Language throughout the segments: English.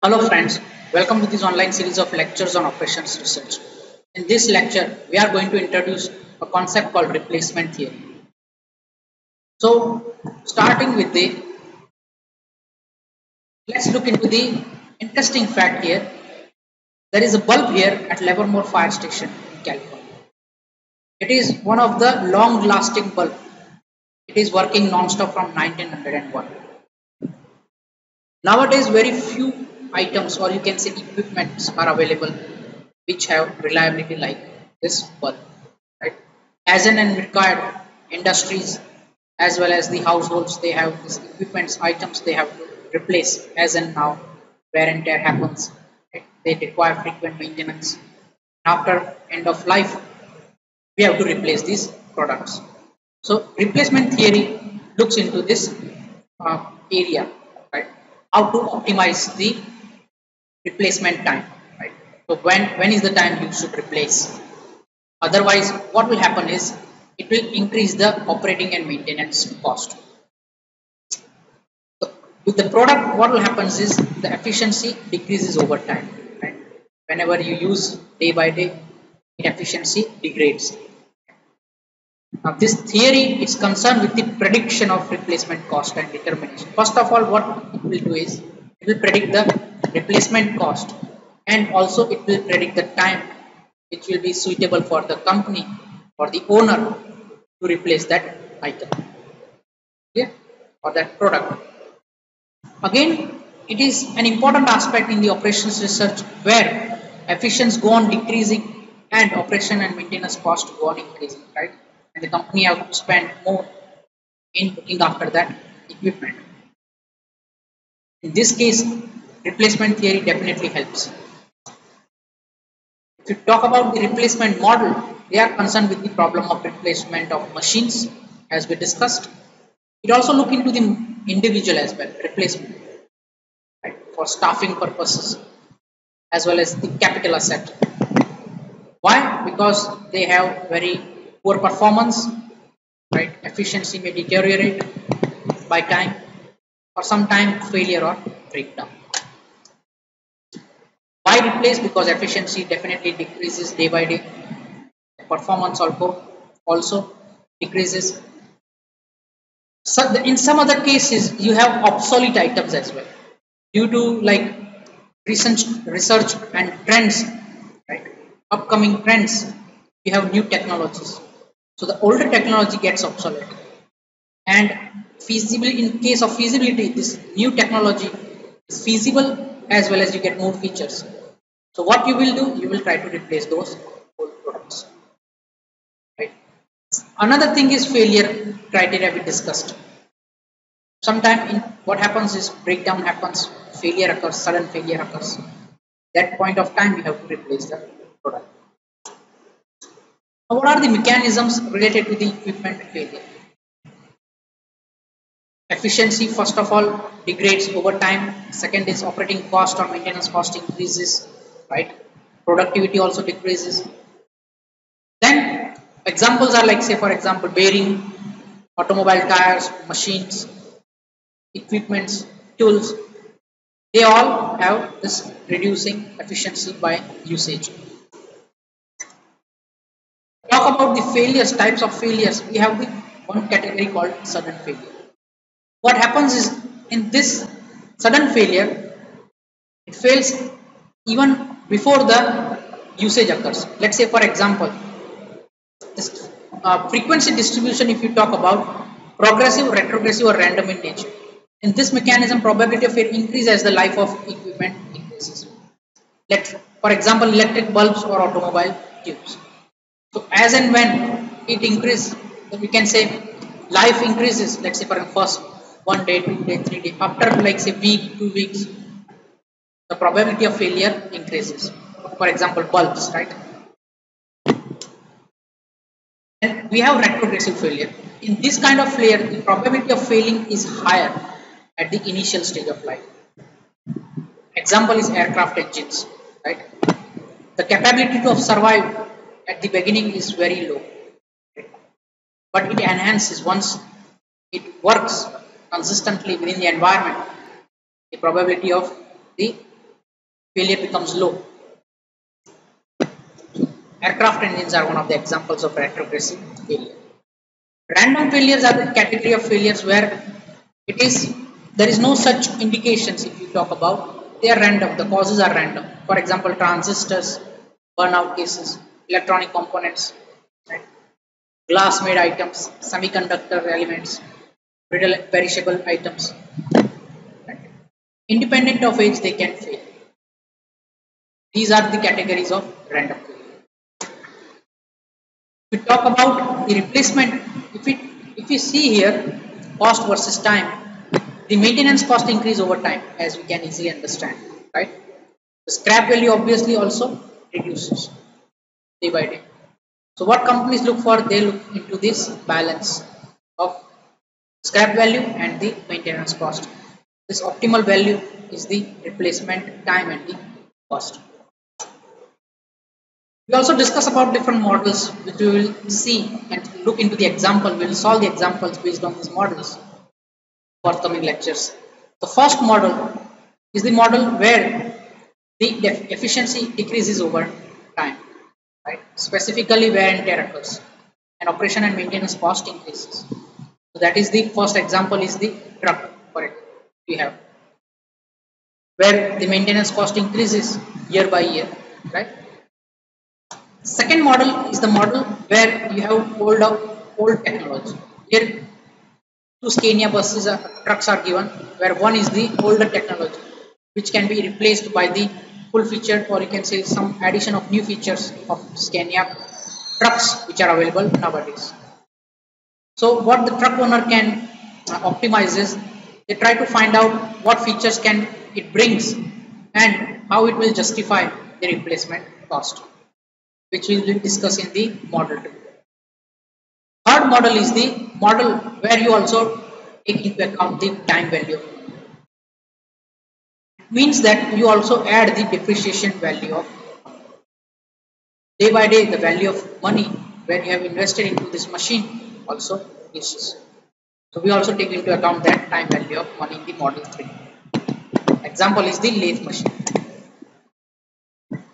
Hello friends, welcome to this online series of lectures on operations research. In this lecture, we are going to introduce a concept called replacement theory. So, starting with let's look into the interesting fact here. There is a bulb here at Livermore Fire Station in California. It is one of the long-lasting bulb. It is working non-stop from 1901. Nowadays, very few items or you can say equipments are available which have reliability like this bulb. Right? As and required industries as well as the households, they have these equipments, items they have to replace as and now wear and tear happens. Right? They require frequent maintenance. After end of life, we have to replace these products. So replacement theory looks into this area, right? How to optimize the replacement time, right? So when is the time you should replace? Otherwise, what will happen is it will increase the operating and maintenance cost. So with the product, what will happen is the efficiency decreases over time, right? Whenever you use day by day, efficiency degrades. Now, this theory is concerned with the prediction of replacement cost and determination. First of all, what it will do is it will predict the replacement cost and also it will predict the time which will be suitable for the company or the owner to replace that item, okay, or that product. Again, it is an important aspect in the operations research where efficiencies go on decreasing and operation and maintenance cost go on increasing, right? And the company have to spend more in looking after that equipment. In this case, replacement theory definitely helps. If you talk about the replacement model, they are concerned with the problem of replacement of machines, as we discussed. It also look into the individual as well, replacement, right, for staffing purposes as well as the capital asset. Why? Because they have very poor performance, right? Efficiency may deteriorate by time or sometime failure or breakdown. Why replace? Because efficiency definitely decreases day by day. Performance also decreases. So in some other cases, you have obsolete items as well due to like research and trends, right? Upcoming trends, you have new technologies. So the older technology gets obsolete. And feasibility, in case of feasibility, this new technology is feasible as well as you get more features. So what you will do, you will try to replace those old products, right? Another thing is failure criteria we discussed. Sometimes in what happens is breakdown happens, failure occurs, sudden failure occurs. That point of time we have to replace the product. Now, what are the mechanisms related to the equipment failure? Efficiency, first of all, degrades over time. Second is operating cost or maintenance cost increases, right? Productivity also decreases. Then examples are like, say, for example, bearing, automobile tires, machines, equipments, tools. They all have this reducing efficiency by usage. Talk about the failures, types of failures. We have the one category called sudden failure. What happens is in this sudden failure, it fails even before the usage occurs. Let's say, for example, this frequency distribution, if you talk about progressive, retrogressive, or random in nature. In this mechanism, probability of failure increases as the life of equipment increases. For example, electric bulbs or automobile tubes. So as and when it increases, we can say life increases. Let's say for the first 1 day, 2 day, 3 day. After like say week, 2 weeks, the probability of failure increases. For example, bulbs, right? And we have retrogressive failure. In this kind of failure, the probability of failing is higher at the initial stage of life. Example is aircraft engines, right? The capability to survive at the beginning is very low, but it enhances once it works consistently within the environment. The probability of the failure becomes low. Aircraft engines are one of the examples of retrogressive failure. Random failures are the category of failures where it is there is no such indications. If you talk about, they are random, the causes are random. For example, transistors, burnout cases, electronic components, right? Glass made items, semiconductor elements, brittle perishable items, right? Independent of age they can fail. These are the categories of random failure. If we talk about the replacement, if we see here cost versus time, the maintenance cost increase over time, as we can easily understand, right? The scrap value obviously also reduces day by day. So what companies look for? They look into this balance of scrap value and the maintenance cost. This optimal value is the replacement time and the cost. We also discuss about different models which we will see and look into the example. We will solve the examples based on these models forthcoming lectures. The first model is the model where the efficiency decreases over time, right? Specifically wear and tear occurs and operation and maintenance cost increases. So that is the first example is the truck, correct? We have where the maintenance cost increases year by year, right? Second model is the model where you have old technology. Here two Scania buses trucks are given, where one is the older technology which can be replaced by the full featured, or you can say some addition of new features of Scania trucks which are available nowadays. So what the truck owner can optimize is they try to find out what features can it brings and how it will justify the replacement cost, which we will discuss in the model 2. Third model is the model where you also take into account the time value. It means that you also add the depreciation value of day by day, the value of money where you have invested into this machine also reduces. So we also take into account that time value of money in the model 3. Example is the lathe machine.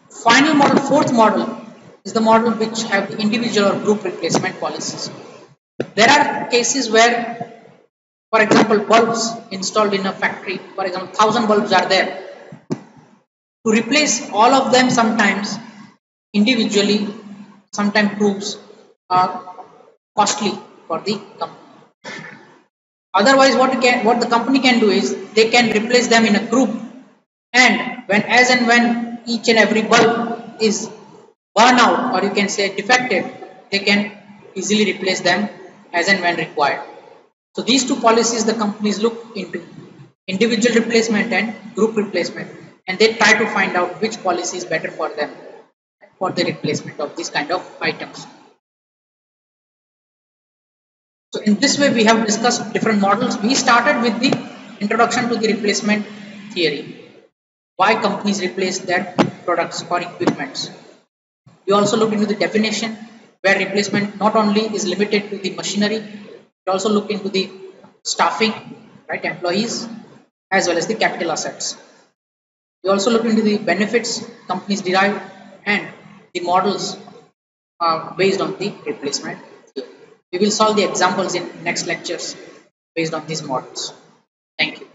Final model, fourth model is the model which have the individual or group replacement policies. There are cases where, for example, bulbs installed in a factory, for example, 1000 bulbs are there. To replace all of them sometimes individually, sometimes proves are costly for the company. Otherwise, what the company can do is they can replace them in a group, and when each and every bulb is burn out, or you can say defective, they can easily replace them as and when required. So these two policies the companies look into, individual replacement and group replacement, and they try to find out which policy is better for them for the replacement of these kind of items. So in this way we have discussed different models. We started with the introduction to the replacement theory. Why companies replace their products or equipments. We also looked into the definition where replacement not only is limited to the machinery, we also looked into the staffing, right, employees, as well as the capital assets. We also looked into the benefits companies derive and the models based on the replacement theory. We will solve the examples in next lectures based on these models. Thank you.